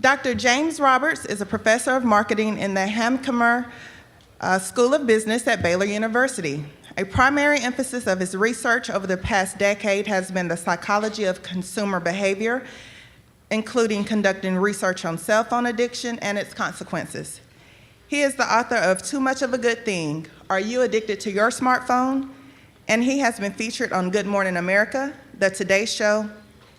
Dr. James Roberts is a professor of marketing in the Hamkamer School of Business at Baylor University. A primary emphasis of his research over the past decade has been the psychology of consumer behavior, including conducting research on cell phone addiction and its consequences. He is the author of Too Much of a Good Thing, Are You Addicted to Your Smartphone? And he has been featured on Good Morning America, The Today Show,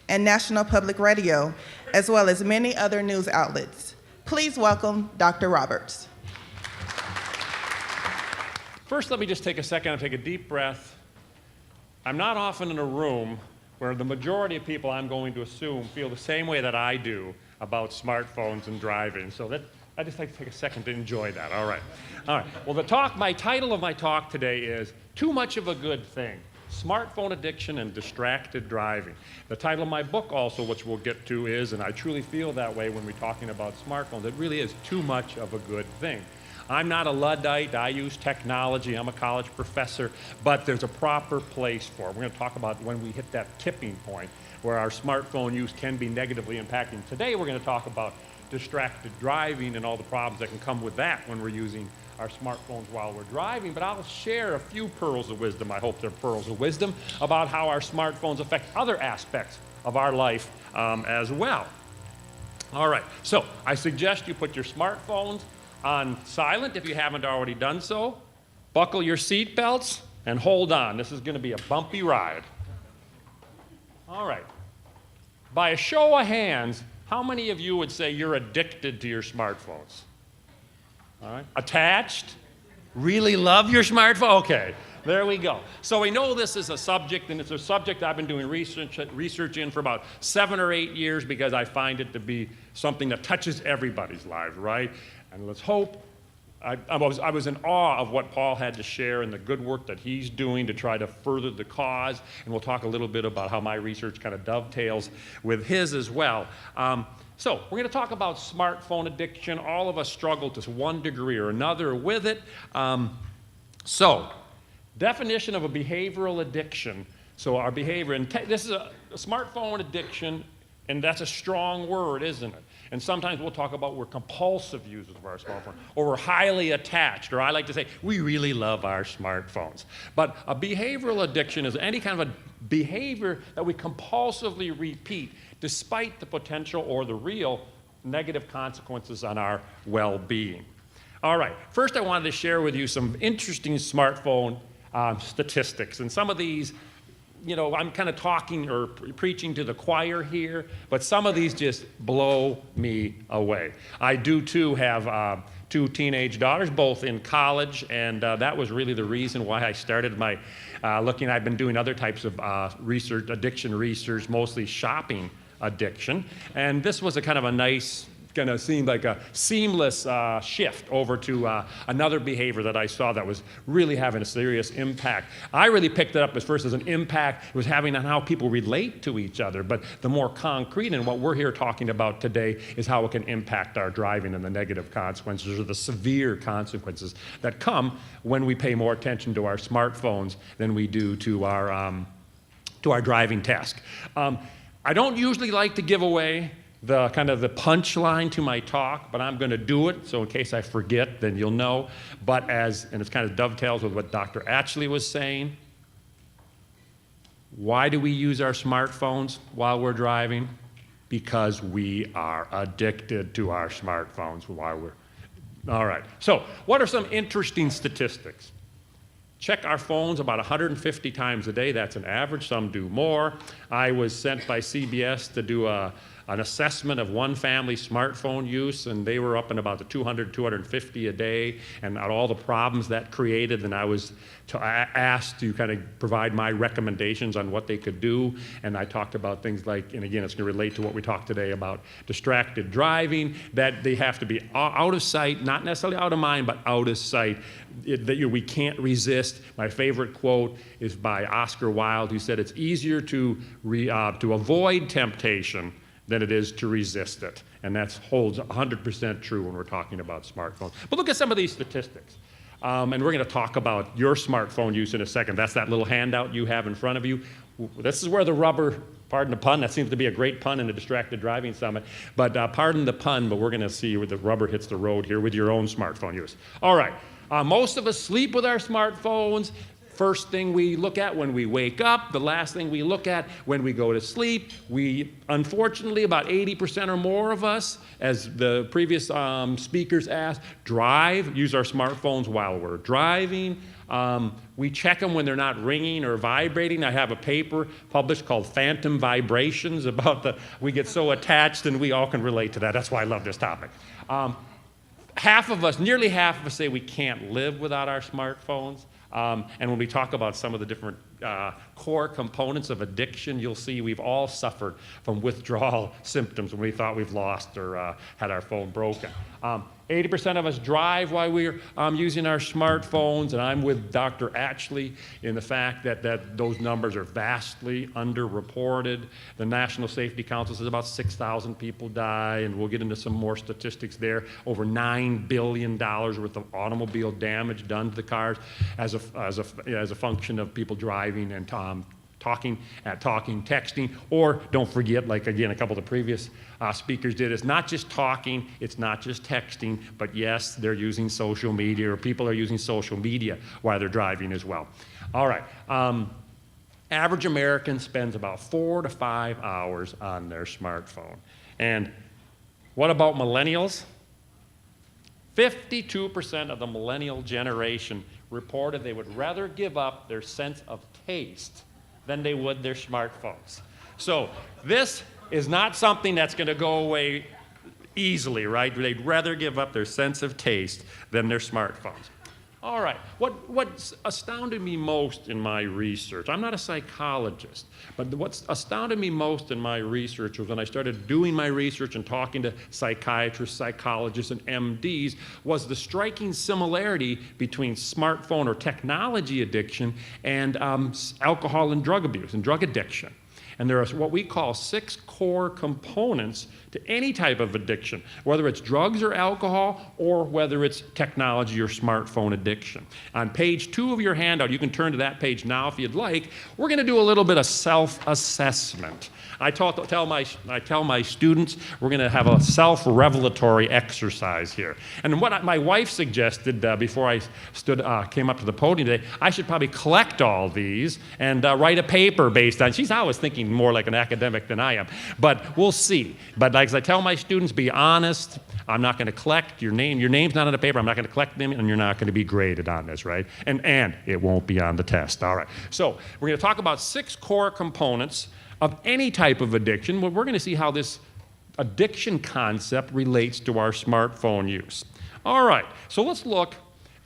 and National Public Radio, as well as many other news outlets. Please welcome Dr. Roberts. First, let me just take a second and take a deep breath. I'm not often in a room where the majority of people, I'm going to assume, feel the same way that I do about smartphones and driving. So I just like to take a second to enjoy that. All right. Well, my title of my talk today is Too Much of a Good Thing: Smartphone Addiction and Distracted Driving. The title of my book also, which we'll get to, is, and I truly feel that way when we're talking about smartphones, it really is too much of a good thing. I'm not a Luddite. I use technology. I'm a college professor, but there's a proper place for it. We're going to talk about when we hit that tipping point where our smartphone use can be negatively impacting. Today, we're going to talk about distracted driving and all the problems that can come with that when we're using our smartphones while we're driving. But I'll share a few pearls of wisdom, I hope they're pearls of wisdom, about how our smartphones affect other aspects of our life as well. All right, so I suggest you put your smartphones on silent if you haven't already done so. Buckle your seat belts and hold on. This is going to be a bumpy ride. All right. By a show of hands, how many of you would say you're addicted to your smartphones? All right. Attached? Really love your smartphone? Okay. There we go. So we know this is a subject, and it's a subject I've been doing research in for about 7 or 8 years because I find it to be something that touches everybody's lives, right? And let's hope. I was in awe of what Paul had to share and the good work that he's doing to try to further the cause. And we'll talk a little bit about how my research kind of dovetails with his as well. So we're going to talk about smartphone addiction. All of us struggle to one degree or another with it. So definition of a behavioral addiction. So our behavior, and this is a smartphone addiction, and that's a strong word, isn't it? And sometimes we'll talk about we're compulsive users of our smartphone, or we're highly attached, or I like to say we really love our smartphones. But a behavioral addiction is any kind of a behavior that we compulsively repeat despite the potential or the real negative consequences on our well-being. All right, first I wanted to share with you some interesting smartphone statistics. And some of these, you know, I'm kind of talking or preaching to the choir here, but some of these just blow me away. I do too have 2 teenage daughters, both in college, and that was really the reason why I started my looking. I've been doing other types of research, addiction research, mostly shopping addiction, and this was a kind of a nice, kind of seemed like a seamless shift over to another behavior that I saw that was really having a serious impact. I really picked it up as an impact it was having on how people relate to each other, but the more concrete and what we're here talking about today is how it can impact our driving and the negative consequences or the severe consequences that come when we pay more attention to our smartphones than we do to our driving task. I don't usually like to give away the kind of the punchline to my talk, but I'm going to do it, so in case I forget, then you'll know. But and it kind of dovetails with what Dr. Ashley was saying. Why do we use our smartphones while we're driving? Because we are addicted to our smartphones while we're... All right, so what are some interesting statistics? Check our phones about 150 times a day. That's an average. Some do more. I was sent by CBS to do an assessment of one family smartphone use, and they were up in about the 200, 250 a day, and all the problems that created. And I was asked to kind of provide my recommendations on what they could do. And I talked about things like, and again, it's going to relate to what we talked today about distracted driving, that they have to be out of sight, not necessarily out of mind, but out of sight. We can't resist. My favorite quote is by Oscar Wilde, who said, "It's easier to avoid temptation than it is to resist it." And that holds 100% true when we're talking about smartphones. But look at some of these statistics. And we're going to talk about your smartphone use in a second. That's that little handout you have in front of you. This is where the rubber Pardon the pun, that seems to be a great pun in a distracted driving summit. But pardon the pun, but we're going to see where the rubber hits the road here with your own smartphone use. All right, most of us sleep with our smartphones. First thing we look at when we wake up, the last thing we look at when we go to sleep. We, unfortunately, about 80% or more of us, as the previous speakers asked, use our smartphones while we're driving. We check them when they're not ringing or vibrating. I have a paper published called Phantom Vibrations about we get so attached, and we all can relate to that. That's why I love this topic. Nearly half of us say we can't live without our smartphones. And when we talk about some of the different core components of addiction, you'll see we've all suffered from withdrawal symptoms when we thought we've lost or had our phone broken. 80% of us drive while we're using our smartphones, and I'm with Dr. Ashley in the fact that those numbers are vastly underreported. The National Safety Council says about 6,000 people die, and we'll get into some more statistics there. Over $9 billion worth of automobile damage done to the cars as a function of people driving and talking, texting, or don't forget, like again, a couple of the previous speakers did, it's not just talking, it's not just texting, but yes, they're using social media, or people are using social media while they're driving as well. All right, average American spends about 4 to 5 hours on their smartphone. And what about millennials? 52% of the millennial generation reported they would rather give up their sense of taste than they would their smartphones. So this is not something that's going to go away easily, right? They'd rather give up their sense of taste than their smartphones. All right, what astounded me most in my research, I'm not a psychologist, but what's astounded me most in my research was when I started doing my research and talking to psychiatrists, psychologists, and MDs, was the striking similarity between smartphone or technology addiction and alcohol and drug abuse and drug addiction. And there are what we call 6 core components to any type of addiction, whether it's drugs or alcohol, or whether it's technology or smartphone addiction. On page 2 of your handout, you can turn to that page now if you'd like, we're going to do a little bit of self-assessment. I tell my students we're going to have a self-revelatory exercise here. And what my wife suggested before I came up to the podium today, I should probably collect all these and write a paper based on. She's always thinking more like an academic than I am, but we'll see. But like I tell my students, be honest. I'm not going to collect your name. Your name's not on the paper. I'm not going to collect them, and you're not going to be graded on this, right? And it won't be on the test. All right. So we're going to talk about 6 core components of any type of addiction. We're going to see how this addiction concept relates to our smartphone use. All right, so let's look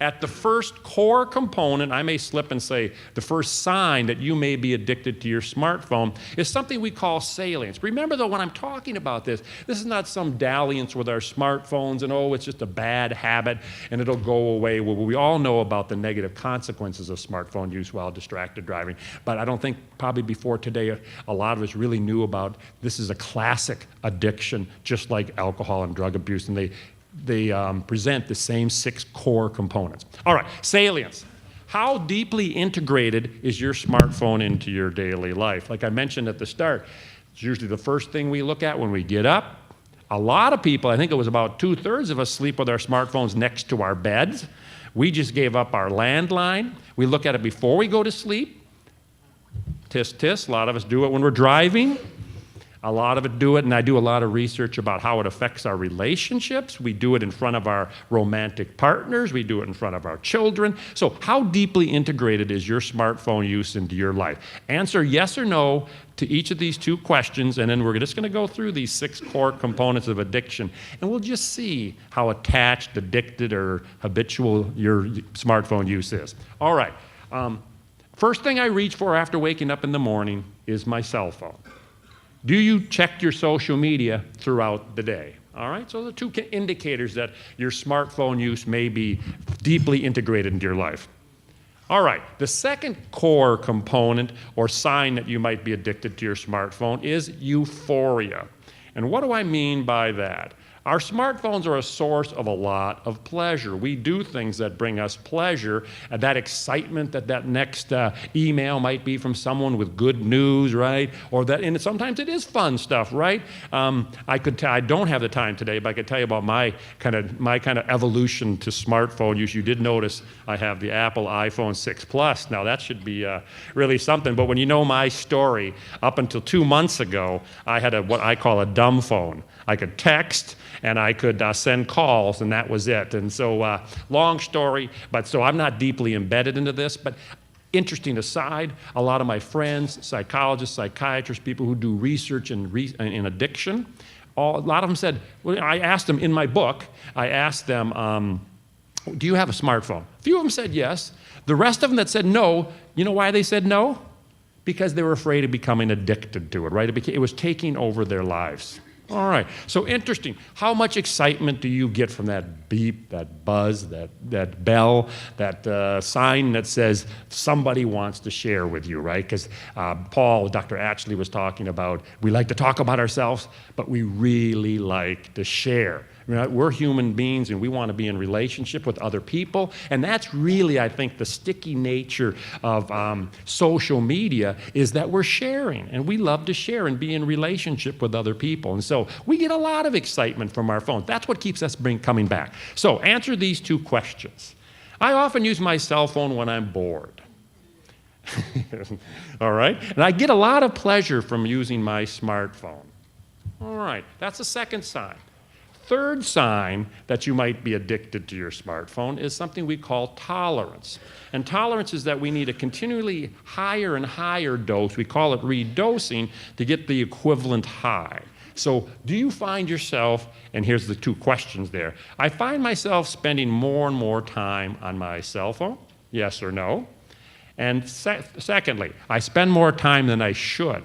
at the first core component. I may slip and say the first sign that you may be addicted to your smartphone is something we call salience. Remember though, when I'm talking about this is not some dalliance with our smartphones and it's just a bad habit and it'll go away. Well, we all know about the negative consequences of smartphone use while distracted driving, but I don't think probably before today a lot of us really knew about this is a classic addiction, just like alcohol and drug abuse, and they present the same 6 core components. All right, salience. How deeply integrated is your smartphone into your daily life? Like I mentioned at the start, it's usually the first thing we look at when we get up. A lot of people, I think it was about 2/3 of us, sleep with our smartphones next to our beds. We just gave up our landline. We look at it before we go to sleep. Tisk, tisk. A lot of us do it when we're driving. A lot of it do it, and I do a lot of research about how it affects our relationships. We do it in front of our romantic partners. We do it in front of our children. So how deeply integrated is your smartphone use into your life? Answer yes or no to each of these 2 questions, and then we're just going to go through these 6 core components of addiction, and we'll just see how attached, addicted, or habitual your smartphone use is. All right. First thing I reach for after waking up in the morning is my cell phone. Do you check your social media throughout the day? All right, so the 2 indicators that your smartphone use may be deeply integrated into your life. All right, the second core component or sign that you might be addicted to your smartphone is euphoria. And what do I mean by that? Our smartphones are a source of a lot of pleasure. We do things that bring us pleasure, and that excitement that next email might be from someone with good news, right? Or that, and sometimes it is fun stuff, right? I don't have the time today, but I could tell you about my kind of evolution to smartphone use. You did notice I have the Apple iPhone 6 Plus. Now that should be really something. But when you know my story, up until 2 months ago, I had what I call a dumb phone. I could text and I could send calls, and that was it. And so, long story, but so I'm not deeply embedded into this, but interesting aside, a lot of my friends, psychologists, psychiatrists, people who do research in addiction, a lot of them said, well, I asked them in my book, I asked them, do you have a smartphone? A few of them said yes. The rest of them that said no, you know why they said no? Because they were afraid of becoming addicted to it, right? It was taking over their lives. All right, so interesting. How much excitement do you get from that beep, that buzz, that bell, that sign that says somebody wants to share with you, right? Because Dr. Atchley was talking about, we like to talk about ourselves, but we really like to share. We're human beings and we want to be in relationship with other people, and that's really, I think, the sticky nature of social media is that we're sharing, and we love to share and be in relationship with other people. And so we get a lot of excitement from our phones. That's what keeps us coming back. So answer these two questions. I often use my cell phone when I'm bored. All right? And I get a lot of pleasure from using my smartphone. All right, that's the second sign. Third sign that you might be addicted to your smartphone is something we call tolerance. And tolerance is that we need a continually higher and higher dose, we call it redosing, to get the equivalent high. So do you find yourself, and here's the two questions there, I find myself spending more and more time on my cell phone, yes or no? And secondly, I spend more time than I should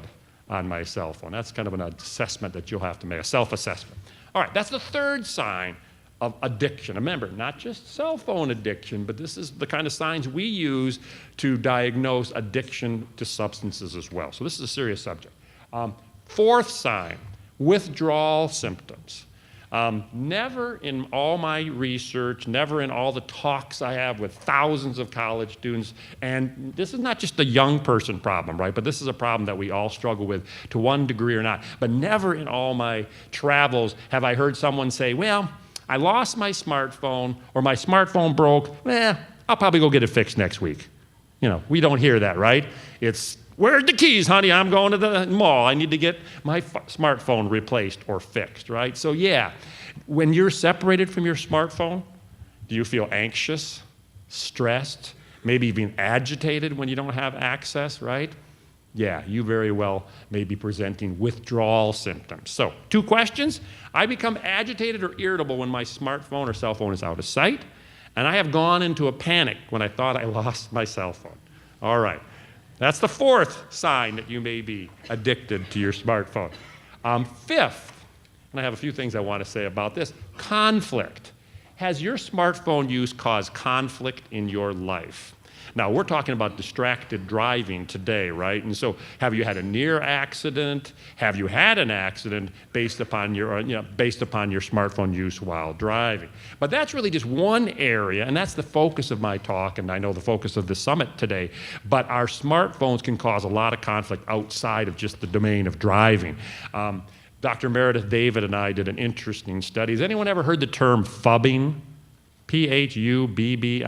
on my cell phone. That's kind of an assessment that you'll have to make, a self-assessment. All right, that's the third sign of addiction. Remember, not just cell phone addiction, but this is the kind of signs we use to diagnose addiction to substances as well. So this is a serious subject. Fourth sign, withdrawal symptoms. Never in all my research, never in all the talks I have with thousands of college students, and this is not just a young person problem, right? But this is a problem that we all struggle with to one degree or not. But never in all my travels have I heard someone say, well, I lost my smartphone, or my smartphone broke, I'll probably go get it fixed next week. We don't hear that, right? It's, where's the keys, honey? I'm going to the mall. I need to get my smartphone replaced or fixed, right? So yeah, when you're separated from your smartphone, do you feel anxious, stressed, maybe even agitated when you don't have access, right? Yeah, you very well may be presenting withdrawal symptoms. So, two questions. I become agitated or irritable when my smartphone or cell phone is out of sight, and I have gone into a panic when I thought I lost my cell phone. All right. That's the fourth sign that you may be addicted to your smartphone. Fifth, and I have a few things I want to say about this, conflict. Has your smartphone use caused conflict in your life? Now, we're talking about distracted driving today, right? And so have you had a near accident? Have you had an accident based upon your smartphone use while driving? But that's really just one area, and that's the focus of my talk, and I know the focus of the summit today. But our smartphones can cause a lot of conflict outside of just the domain of driving. Dr. Meredith David and I did an interesting study. Has anyone ever heard the term phubbing? P-H-U-B-B-I-G?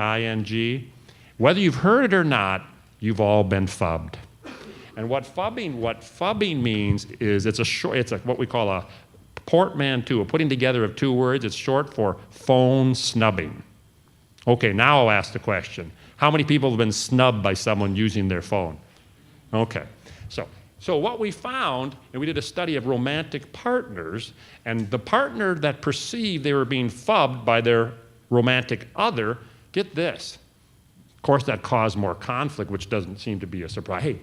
Whether you've heard it or not, you've all been phubbed. And what phubbing means is it's what we call a portmanteau, a putting together of two words. It's short for phone snubbing. Okay, now I'll ask the question. How many people have been snubbed by someone using their phone? Okay, so what we found, and we did a study of romantic partners, and the partner that perceived they were being phubbed by their romantic other, get this. Of course, that caused more conflict, which doesn't seem to be a surprise. Hey,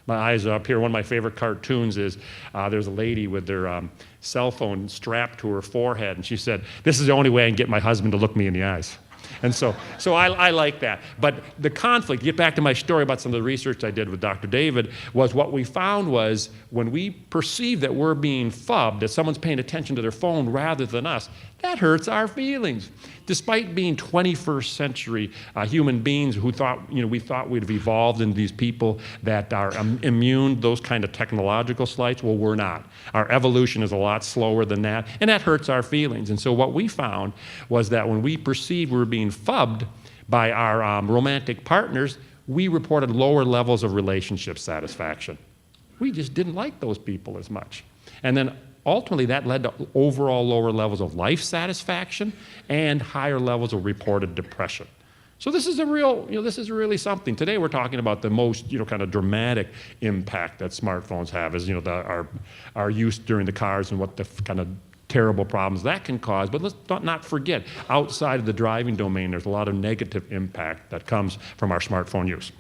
my eyes are up here. One of my favorite cartoons is there's a lady with their cell phone strapped to her forehead, and she said, "This is the only way I can get my husband to look me in the eyes." And so I like that. But the conflict, get back to my story about some of the research I did with Dr. David, was what we found was when we perceive that we're being phubbed, that someone's paying attention to their phone rather than us, that hurts our feelings. Despite being 21st century human beings who thought, we thought we'd have evolved into these people that are immune to those kind of technological slights, well, we're not. Our evolution is a lot slower than that, and that hurts our feelings. And so what we found was that when we perceived we were being phubbed by our romantic partners, we reported lower levels of relationship satisfaction. We just didn't like those people as much. And then ultimately, that led to overall lower levels of life satisfaction and higher levels of reported depression. So this is this is really something. Today we're talking about the most, kind of dramatic impact that smartphones have is, our use during the cars and what the kind of terrible problems that can cause. But let's not forget, outside of the driving domain, there's a lot of negative impact that comes from our smartphone use.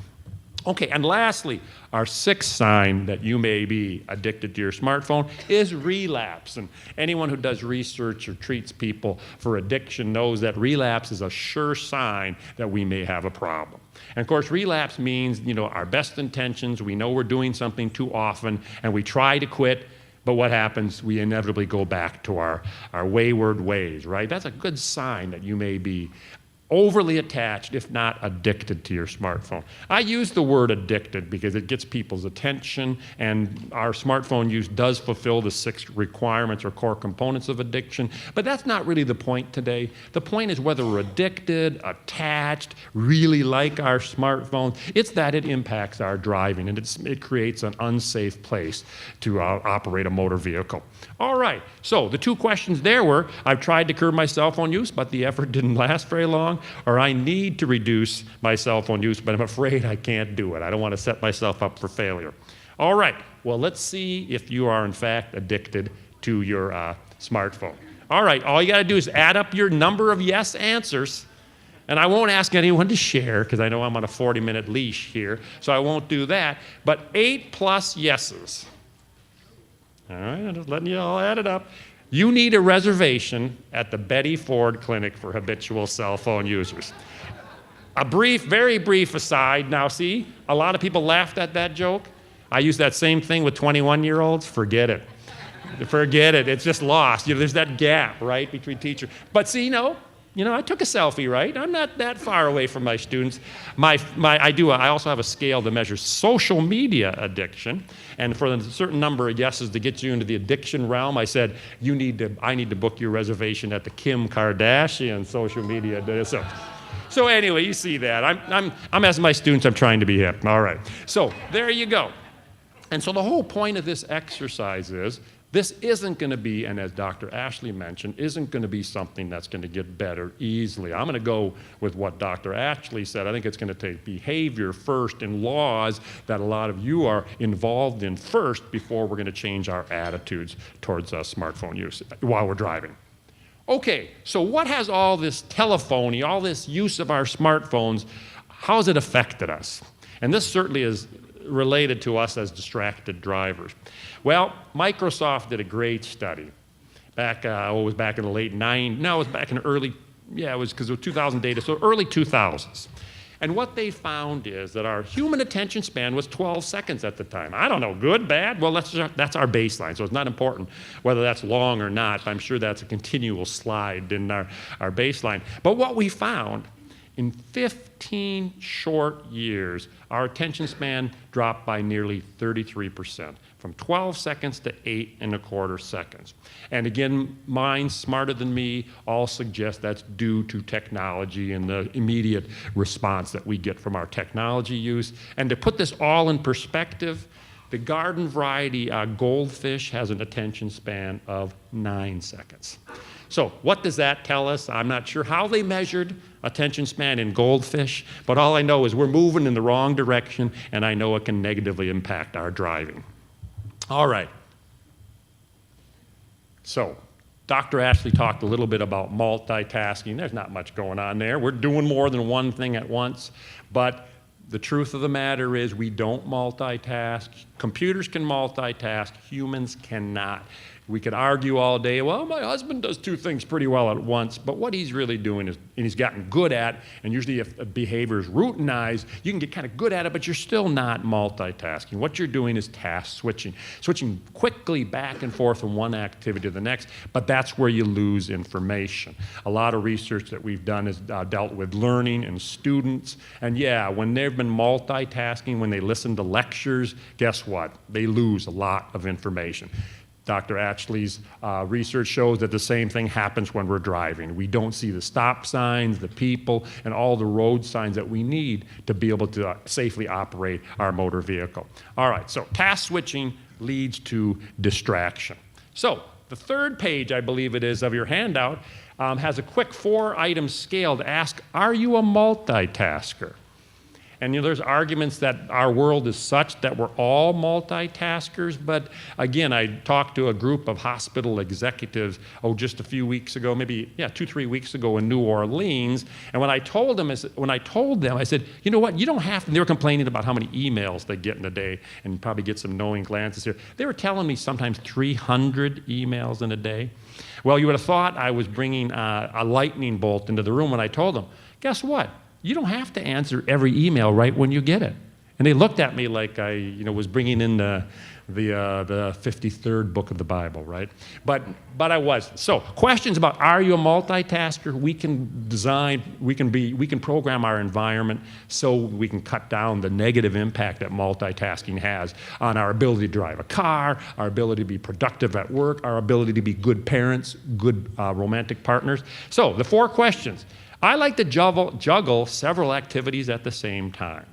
Okay, and lastly, our sixth sign that you may be addicted to your smartphone is relapse. And anyone who does research or treats people for addiction knows that relapse is a sure sign that we may have a problem. And of course, relapse means, our best intentions, we know we're doing something too often, and we try to quit, but what happens? We inevitably go back to our wayward ways, right? That's a good sign that you may be overly attached, if not addicted to your smartphone. I use the word addicted because it gets people's attention, and our smartphone use does fulfill the 6 requirements or core components of addiction, but that's not really the point today. The point is whether we're addicted, attached, really like our smartphone. It's that it impacts our driving, and it creates an unsafe place to operate a motor vehicle. All right, so the 2 questions there were, I've tried to curb my cell phone use, but the effort didn't last very long, or I need to reduce my cell phone use, but I'm afraid I can't do it. I don't want to set myself up for failure. All right, well, let's see if you are in fact addicted to your smartphone. All right, all you got to do is add up your number of yes answers, and I won't ask anyone to share because I know I'm on a 40-minute leash here, so I won't do that, but 8 plus yeses. All right, I'm just letting you all add it up. You need a reservation at the Betty Ford Clinic for habitual cell phone users. A very brief aside. Now, see, a lot of people laughed at that joke. I use that same thing with 21-year-olds. Forget it. Forget it. It's just lost. There's that gap, right, between teachers. But see, I took a selfie, right? I'm not that far away from my students. I also have a scale to measure social media addiction. And for a certain number of yeses to get you into the addiction realm, I said, I need to book your reservation at the Kim Kardashian social media. So anyway, you see that. I'm as my students, I'm trying to be hip. All right. So there you go. And so the whole point of this exercise is, this isn't going to be, and as Dr. Ashley mentioned, isn't going to be something that's going to get better easily. I'm going to go with what Dr. Ashley said. I think it's going to take behavior first and laws that a lot of you are involved in first before we're going to change our attitudes towards smartphone use while we're driving. Okay, so what has all this telephony, all this use of our smartphones, how has it affected us? And this certainly is related to us as distracted drivers. Well, Microsoft did a great study back, it was back in the late 90s. No, it was back in the early, it was because it was 2000 data, so early 2000s. And what they found is that our human attention span was 12 seconds at the time. I don't know, good, bad? Well, that's our baseline, so it's not important whether that's long or not. I'm sure that's a continual slide in our baseline. But what we found, in 15 short years, our attention span dropped by nearly 33%, from 12 seconds to 8.25 seconds. And again, minds smarter than me all suggest that's due to technology and the immediate response that we get from our technology use. And to put this all in perspective, the garden variety goldfish has an attention span of 9 seconds. So what does that tell us? I'm not sure how they measured attention span in goldfish, but all I know is we're moving in the wrong direction, and I know it can negatively impact our driving. All right. So Dr. Ashley talked a little bit about multitasking. There's not much going on there. We're doing more than one thing at once, but the truth of the matter is we don't multitask. Computers can multitask. Humans cannot. We could argue all day, well, my husband does two things pretty well at once, but what he's really doing is, and he's gotten good at, and usually if a behavior is routinized, you can get kind of good at it, but you're still not multitasking. What you're doing is task switching quickly back and forth from one activity to the next, but that's where you lose information. A lot of research that we've done has dealt with learning and students, and yeah, when they've been multitasking, when they listen to lectures, guess what? They lose a lot of information. Dr. Atchley's research shows that the same thing happens when we're driving. We don't see the stop signs, the people, and all the road signs that we need to be able to safely operate our motor vehicle. All right, so task switching leads to distraction. So the third page, I believe it is, of your handout has a quick 4-item scale to ask, are you a multitasker? And there's arguments that our world is such that we're all multitaskers, but again, I talked to a group of hospital executives, just a few weeks ago, maybe, 2-3 weeks ago in New Orleans, and when I told them, I said, you know what, you don't have to, and they were complaining about how many emails they get in a day, and probably get some knowing glances here. They were telling me sometimes 300 emails in a day. Well, you would have thought I was bringing a lightning bolt into the room when I told them, guess what? You don't have to answer every email right when you get it. And they looked at me like I, was bringing in the 53rd book of the Bible, right? But I wasn't. So questions about, are you a multitasker? We can design, we can program our environment so we can cut down the negative impact that multitasking has on our ability to drive a car, our ability to be productive at work, our ability to be good parents, good romantic partners. So the 4 questions. I like to juggle several activities at the same time.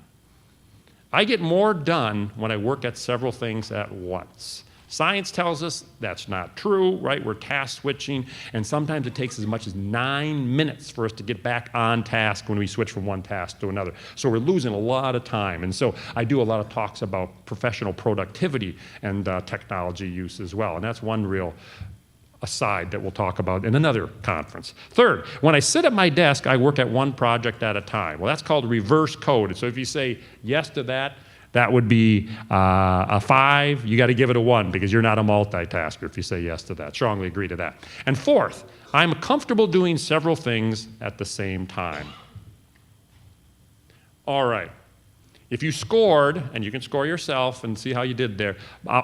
I get more done when I work at several things at once. Science tells us that's not true, right? We're task switching, and sometimes it takes as much as 9 minutes for us to get back on task when we switch from one task to another. So we're losing a lot of time. And so I do a lot of talks about professional productivity and technology use as well. And that's one real aside that we'll talk about in another conference. Third, when I sit at my desk, I work at one project at a time. Well, that's called reverse code. So if you say yes to that, that would be a 5. You got to give it a 1 because you're not a multitasker if you say yes to that. Strongly agree to that. And fourth, I'm comfortable doing several things at the same time. All right. If you scored, and you can score yourself and see how you did there,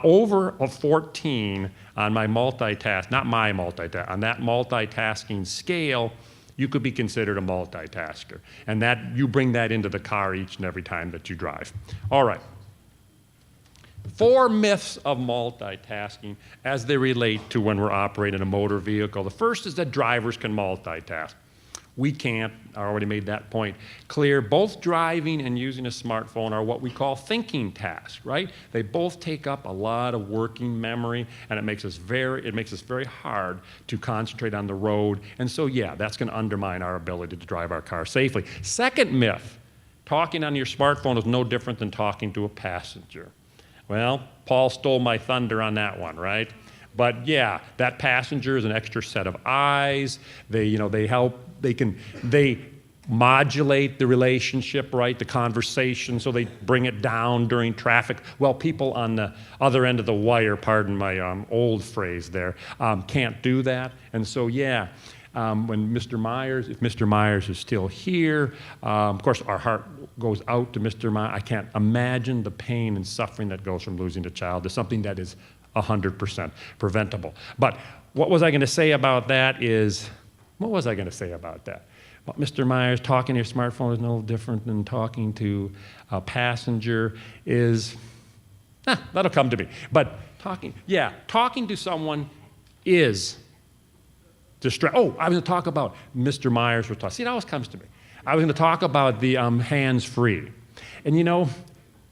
over a 14 on my multitask, not my multitask, on that multitasking scale, you could be considered a multitasker. And that you bring that into the car each and every time that you drive. All right. 4 myths of multitasking as they relate to when we're operating a motor vehicle. The first is that drivers can multitask. We can't. I already made that point clear. Both driving and using a smartphone are what we call thinking tasks, right? They both take up a lot of working memory, and it makes us very hard to concentrate on the road. And so, yeah, that's going to undermine our ability to drive our car safely. Second myth, talking on your smartphone is no different than talking to a passenger. Well, Paul stole my thunder on that one, right? But yeah, that passenger is an extra set of eyes. They modulate the relationship, right? The conversation, so they bring it down during traffic. Well, people on the other end of the wire, pardon my old phrase there, can't do that. And so, yeah, when if Mr. Myers is still here, of course, our heart goes out to Mr. Myers. I can't imagine the pain and suffering that goes from losing a child to something that is 100% preventable. But what was I going to say about that is, well, Mr. Myers, talking to your smartphone is no different than talking to a passenger is, that'll come to me. But talking to someone is distract. I was going to talk about Mr. Myers was talking. See, it always comes to me. I was going to talk about the hands-free. And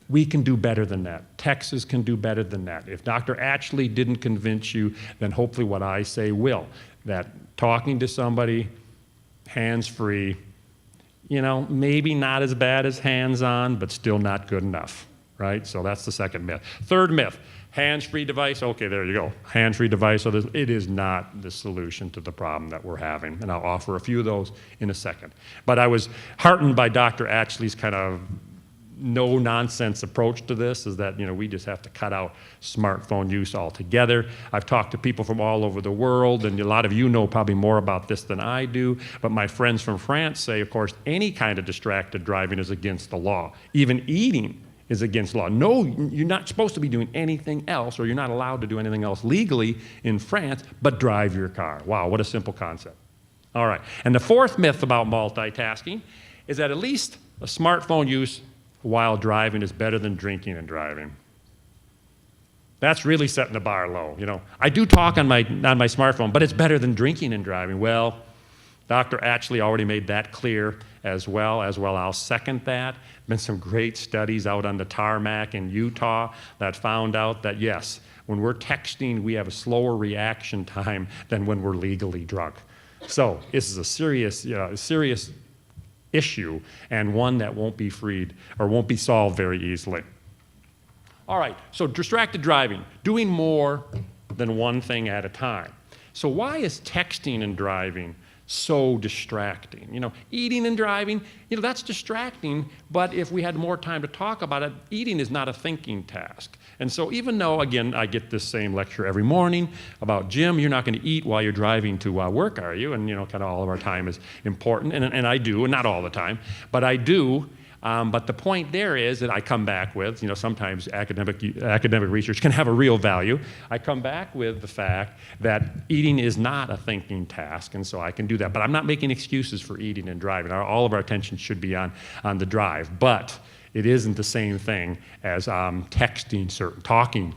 we can do better than that. Texas can do better than that. If Dr. Atchley didn't convince you, then hopefully what I say will. That talking to somebody, hands-free, maybe not as bad as hands-on, but still not good enough, right? So that's the second myth. Third myth, hands-free device. Okay, there you go. Hands-free device. So it is not the solution to the problem that we're having. And I'll offer a few of those in a second. But I was heartened by Dr. Atchley's kind of no-nonsense approach to this is that, we just have to cut out smartphone use altogether. I've talked to people from all over the world, and a lot of you know probably more about this than I do, but my friends from France say, of course, any kind of distracted driving is against the law. Even eating is against law. No, you're not supposed to be doing anything else, or you're not allowed to do anything else legally in France but drive your car. Wow, what a simple concept. All right, and the fourth myth about multitasking is that at least a smartphone use while driving is better than drinking and driving. That's really setting the bar low. I do talk on my smartphone, but it's better than drinking and driving. Well, Dr. Atchley already made that clear as well. I'll second that. Been some great studies out on the tarmac in Utah that found out that yes, when we're texting, we have a slower reaction time than when we're legally drunk. So this is a serious issue, and one that won't be freed or won't be solved very easily. All right, so distracted driving, doing more than one thing at a time. So why is texting and driving so distracting? Eating and driving, that's distracting, but if we had more time to talk about it, eating is not a thinking task. And so even though, again, I get this same lecture every morning about, Jim, you're not going to eat while you're driving to work, are you? And, kind of all of our time is important, and I do, and not all the time, but I do. But the point there is that I come back with, sometimes academic research can have a real value. I come back with the fact that eating is not a thinking task, and so I can do that. But I'm not making excuses for eating and driving. All of our attention should be on the drive. But it isn't the same thing as texting, talking,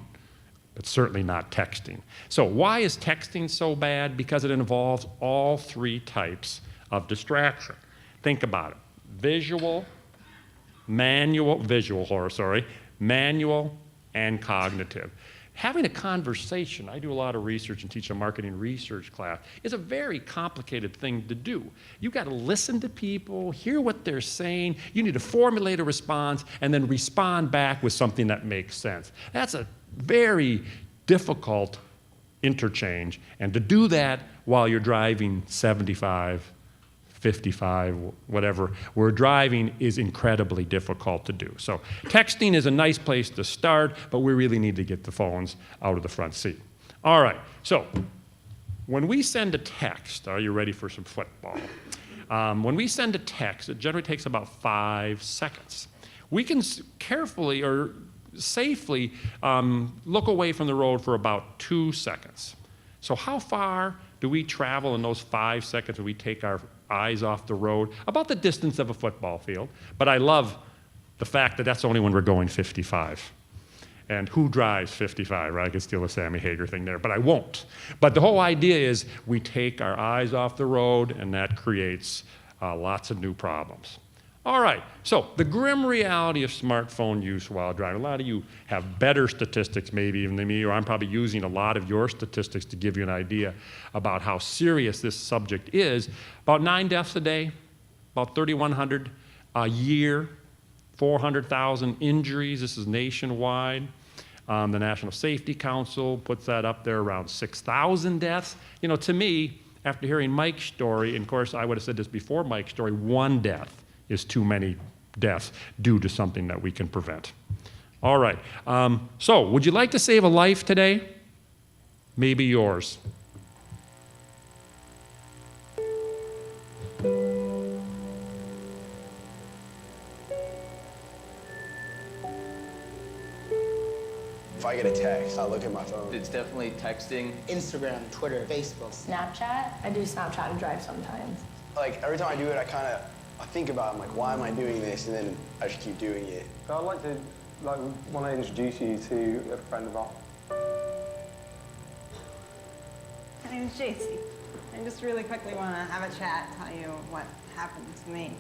but certainly not texting. So why is texting so bad? Because it involves all three types of distraction. Think about it. Manual, and cognitive. Having a conversation, I do a lot of research and teach a marketing research class, is a very complicated thing to do. You've got to listen to people, hear what they're saying, you need to formulate a response, and then respond back with something that makes sense. That's a very difficult interchange, and to do that while you're driving 75, 55, whatever we're driving is incredibly difficult to do. So texting is a nice place to start, but we really need to get the phones out of the front seat. All right, so when we send a text, are you ready for some football? When we send a text, it generally takes about 5 seconds. We can carefully or safely look away from the road for about 2 seconds. So how far do we travel in those 5 seconds when we take our eyes off the road? About the distance of a football field. But I love the fact that that's only when we're going 55. And who drives 55, right? I could steal a Sammy Hagar thing there, but I won't. But the whole idea is we take our eyes off the road, and that creates lots of new problems. All right, so the grim reality of smartphone use while driving. A lot of you have better statistics maybe even than me, or I'm probably using a lot of your statistics to give you an idea about how serious this subject is. About 9 deaths a day, about 3,100 a year, 400,000 injuries. This is nationwide. The National Safety Council puts that up there around 6,000 deaths. To me, after hearing Mike's story, and of course I would have said this before Mike's story, 1 death is too many deaths due to something that we can prevent. All right, so would you like to save a life today? Maybe yours. If I get a text, I'll look at my phone. It's definitely texting. Instagram, Twitter, Facebook. Snapchat. I do Snapchat and drive sometimes. Like, every time I do it, I think about it, I'm like, why am I doing this? And then I just keep doing it. So I'd like to want to introduce you to a friend of ours. My name is JC. I just really quickly want to have a chat, tell you what happened to me.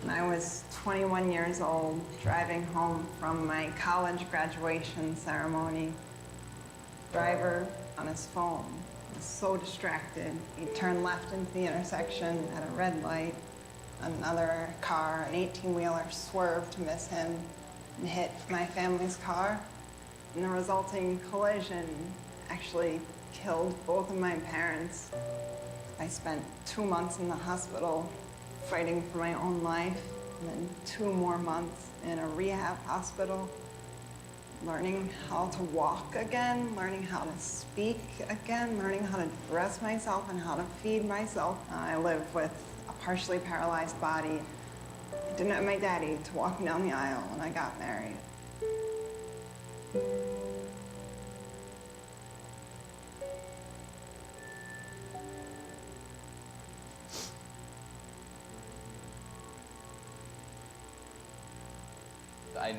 When I was 21 years old, driving home from my college graduation ceremony, driver on his phone was so distracted. He turned left into the intersection at a red light. Another car, an 18-wheeler, swerved to miss him and hit my family's car. And the resulting collision actually killed both of my parents. I spent 2 months in the hospital fighting for my own life. and then 2 more months in a rehab hospital, learning how to walk again, learning how to speak again, learning how to dress myself and how to feed myself. I live with a partially paralyzed body. I didn't have my daddy to walk me down the aisle when I got married. I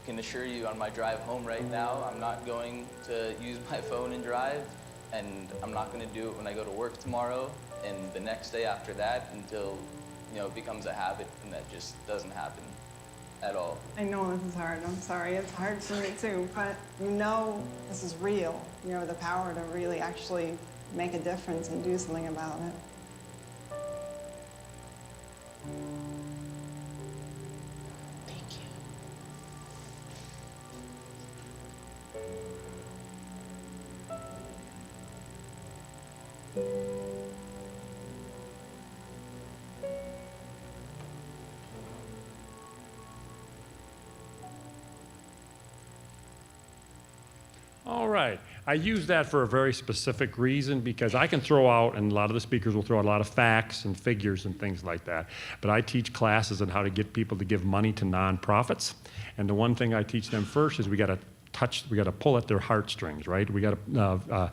can assure you on my drive home right now, I'm not going to use my phone and drive, and I'm not going to do it when I go to work tomorrow and the next day after that until, it becomes a habit, and that just doesn't happen at all. I know this is hard. I'm sorry. It's hard for me too, but this is real. The power to really actually make a difference and do something about it. Thank you. All right. I use that for a very specific reason because I can throw out, and a lot of the speakers will throw out a lot of facts and figures and things like that, but I teach classes on how to get people to give money to nonprofits. And the one thing I teach them first is we got to pull at their heartstrings, right? We got to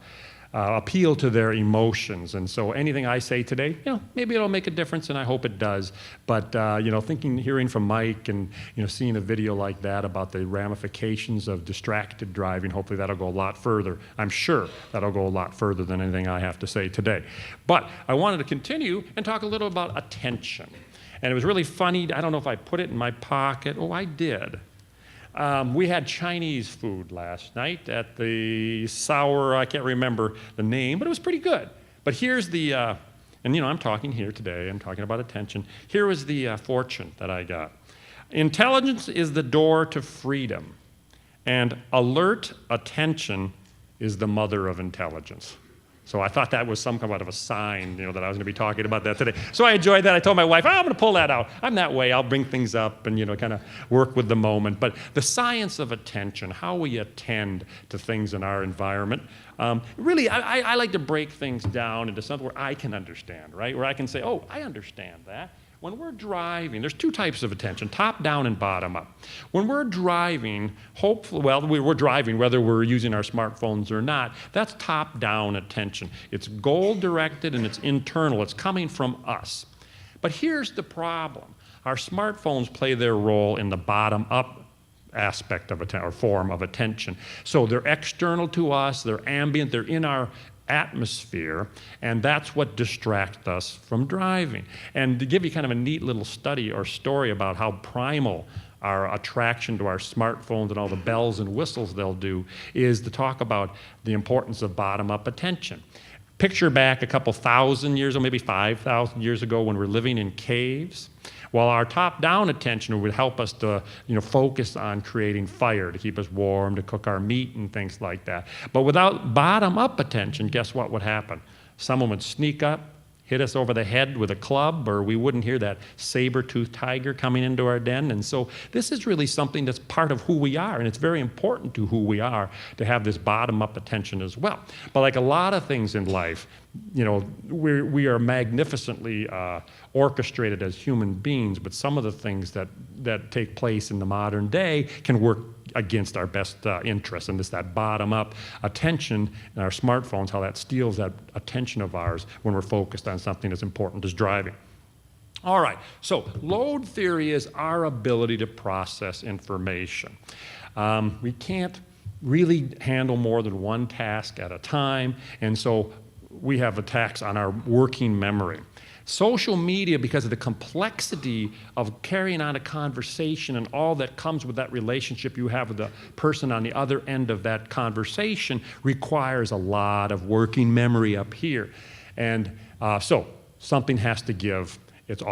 appeal to their emotions. And so anything I say today, maybe it'll make a difference, and I hope it does. But, hearing from Mike and, seeing a video like that about the ramifications of distracted driving, hopefully that'll go a lot further. I'm sure that'll go a lot further than anything I have to say today. But I wanted to continue and talk a little about attention. And it was really funny. I don't know if I put it in my pocket. Oh, I did. We had Chinese food last night at the Sour, I can't remember the name, but it was pretty good. But here's the, I'm talking here today, I'm talking about attention. Here was the fortune that I got. Intelligence is the door to freedom, and alert attention is the mother of intelligence. So I thought that was some kind of a sign, that I was going to be talking about that today. So I enjoyed that. I told my wife, I'm going to pull that out. I'm that way. I'll bring things up and, kind of work with the moment. But the science of attention, how we attend to things in our environment, really, I like to break things down into something where I can understand, right? Where I can say, oh, I understand that. When we're driving, there's 2 types of attention, top down and bottom up. When we're driving, we're driving whether we're using our smartphones or not, that's top down attention. It's goal directed and it's internal, it's coming from us. But here's the problem. Our smartphones play their role in the bottom up aspect of attention, or form of attention. So they're external to us, they're ambient, they're in our atmosphere, and that's what distracts us from driving. And to give you kind of a neat little study or story about how primal our attraction to our smartphones and all the bells and whistles they'll do is to talk about the importance of bottom-up attention. Picture back a couple thousand years, or maybe 5,000 years ago when we're living in caves. While our top-down attention would help us to, focus on creating fire to keep us warm, to cook our meat and things like that. But without bottom-up attention, guess what would happen? Someone would sneak up, hit us over the head with a club, or we wouldn't hear that saber-toothed tiger coming into our den. And so this is really something that's part of who we are, and it's very important to who we are to have this bottom-up attention as well. But like a lot of things in life, we are magnificently orchestrated as human beings, but some of the things that take place in the modern day can work against our best interests, and it's that bottom-up attention in our smartphones, how that steals that attention of ours when we're focused on something as important as driving. All right, so load theory is our ability to process information. We can't really handle more than one task at a time, and so we have attacks on our working memory. Social media, because of the complexity of carrying on a conversation and all that comes with that relationship you have with the person on the other end of that conversation, requires a lot of working memory up here. And so something has to give. It's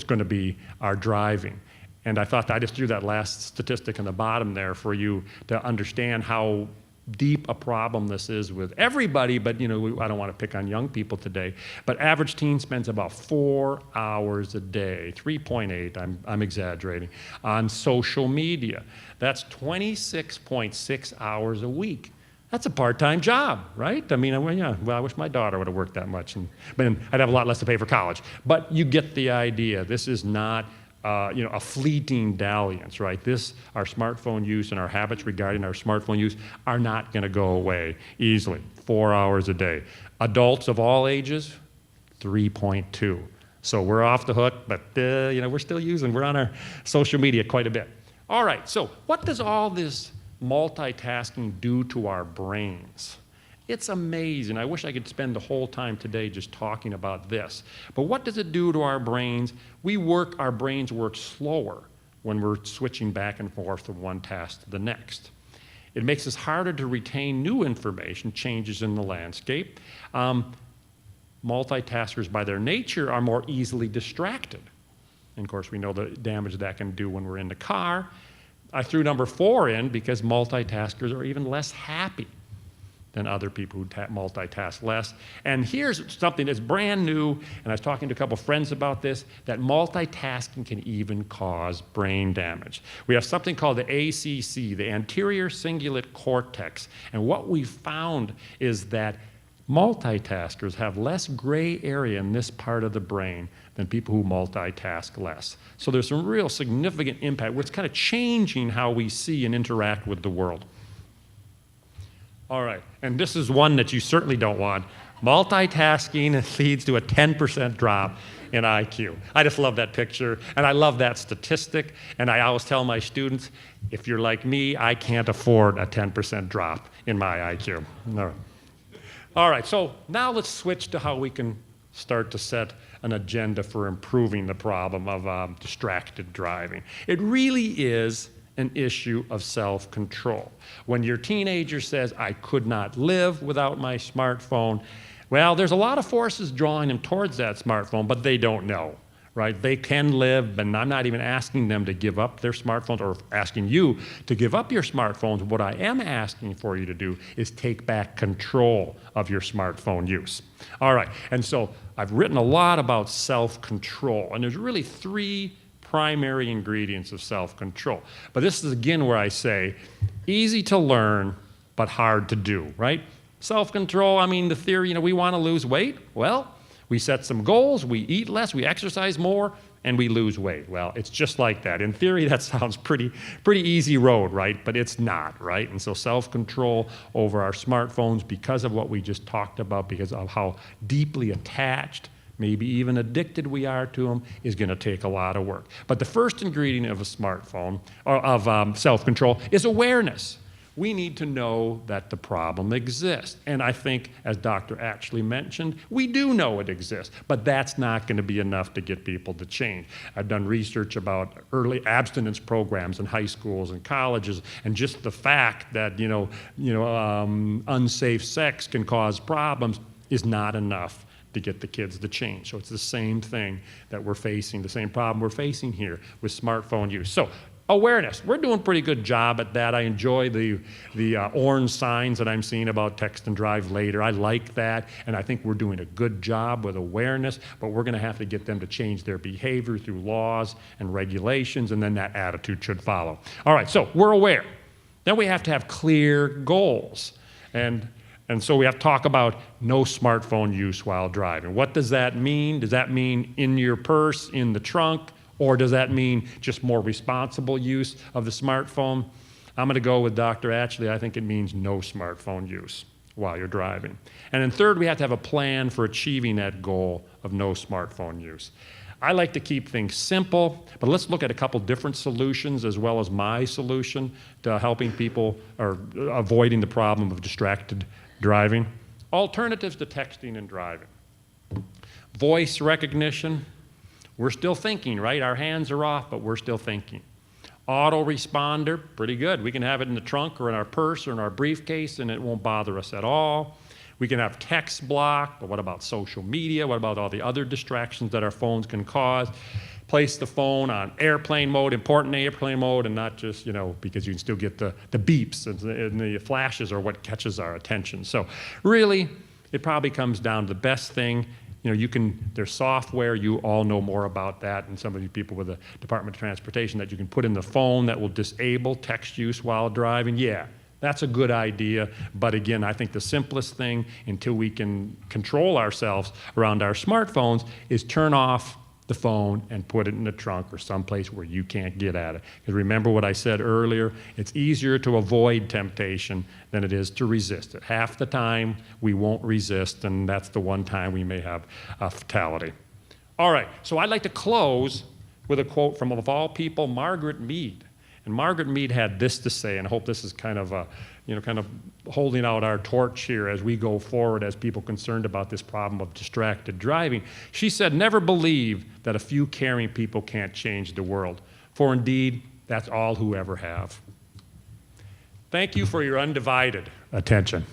going to be our driving. And I thought I just threw that last statistic in the bottom there for you to understand how deep a problem this is with everybody, but I don't want to pick on young people today, but average teen spends about 4 hours a day, 3.8, I'm exaggerating, on social media. That's 26.6 hours a week. That's a part-time job, right? I mean, I wish my daughter would have worked that much, but I'd have a lot less to pay for college. But you get the idea. This is not a fleeting dalliance, right? Our smartphone use and our habits regarding our smartphone use are not going to go away easily. 4 hours a day. Adults of all ages, 3.2. So we're off the hook, but we're still we're on our social media quite a bit. All right, so what does all this multitasking do to our brains? It's amazing. I wish I could spend the whole time today just talking about this. But what does it do to our brains? Our brains work slower when we're switching back and forth from one task to the next. It makes us harder to retain new information, changes in the landscape. Multitaskers by their nature are more easily distracted. And of course, we know the damage that can do when we're in the car. I threw number 4 in because multitaskers are even less happy than other people who multitask less. And here's something that's brand new, and I was talking to a couple friends about this, that multitasking can even cause brain damage. We have something called the ACC, the anterior cingulate cortex, and what we found is that multitaskers have less gray area in this part of the brain than people who multitask less. So there's some real significant impact. It's kind of changing how we see and interact with the world. All right, and this is one that you certainly don't want. Multitasking leads to a 10% drop in IQ. I just love that picture, and I love that statistic, and I always tell my students, if you're like me, I can't afford a 10% drop in my IQ. No. All right, so now let's switch to how we can start to set an agenda for improving the problem of distracted driving. It really is an issue of self-control. When your teenager says, I could not live without my smartphone, well, there's a lot of forces drawing them towards that smartphone, but they don't know, right? They can live, and I'm not even asking them to give up their smartphones or asking you to give up your smartphones. What I am asking for you to do is take back control of your smartphone use. All right, and so I've written a lot about self-control, and there's really 3 primary ingredients of self-control. But this is again where I say, easy to learn, but hard to do, right? Self-control, I mean, the theory, we want to lose weight. Well, we set some goals, we eat less, we exercise more, and we lose weight. Well, it's just like that. In theory, that sounds pretty easy road, right? But it's not, right? And so self-control over our smartphones, because of what we just talked about, because of how deeply attached, maybe even addicted we are to them, is going to take a lot of work. But the first ingredient of a smartphone, or of self-control, is awareness. We need to know that the problem exists. And I think, as Dr. Ashley mentioned, we do know it exists, but that's not going to be enough to get people to change. I've done research about early abstinence programs in high schools and colleges, and just the fact that, unsafe sex can cause problems is not enough to get the kids to change. So it's the same thing that we're facing, the same problem we're facing here with smartphone use. So awareness, we're doing a pretty good job at that. I enjoy the orange signs that I'm seeing about text and drive later. I like that, and I think we're doing a good job with awareness, but we're going to have to get them to change their behavior through laws and regulations, and then that attitude should follow. All right, so we're aware. Then we have to have clear goals. And so we have to talk about no smartphone use while driving. What does that mean? Does that mean in your purse, in the trunk, or does that mean just more responsible use of the smartphone? I'm going to go with Dr. Ashley. I think it means no smartphone use while you're driving. And then third, we have to have a plan for achieving that goal of no smartphone use. I like to keep things simple, but let's look at a couple different solutions as well as my solution to helping people or avoiding the problem of distracted driving. Alternatives to texting and driving. Voice recognition. We're still thinking, right? Our hands are off, but we're still thinking. Autoresponder, pretty good. We can have it in the trunk or in our purse or in our briefcase, and it won't bother us at all. We can have text block, but what about social media? What about all the other distractions that our phones can cause? place the phone on airplane mode, important airplane mode, and not just, because you can still get the beeps and the flashes are what catches our attention. So really, it probably comes down to the best thing. There's software, you all know more about that, and some of you people with the Department of Transportation, that you can put in the phone that will disable text use while driving. Yeah, that's a good idea, but again, I think the simplest thing until we can control ourselves around our smartphones is turn off the phone and put it in the trunk or someplace where you can't get at it. Because remember what I said earlier, it's easier to avoid temptation than it is to resist it. Half the time we won't resist, and that's the one time we may have a fatality. All right, so I'd like to close with a quote from, of all people, Margaret Mead. And Margaret Mead had this to say, and I hope this is kind of holding out our torch here as we go forward as people concerned about this problem of distracted driving. She said, "Never believe that a few caring people can't change the world, for indeed, that's all who ever have." Thank you for your undivided attention.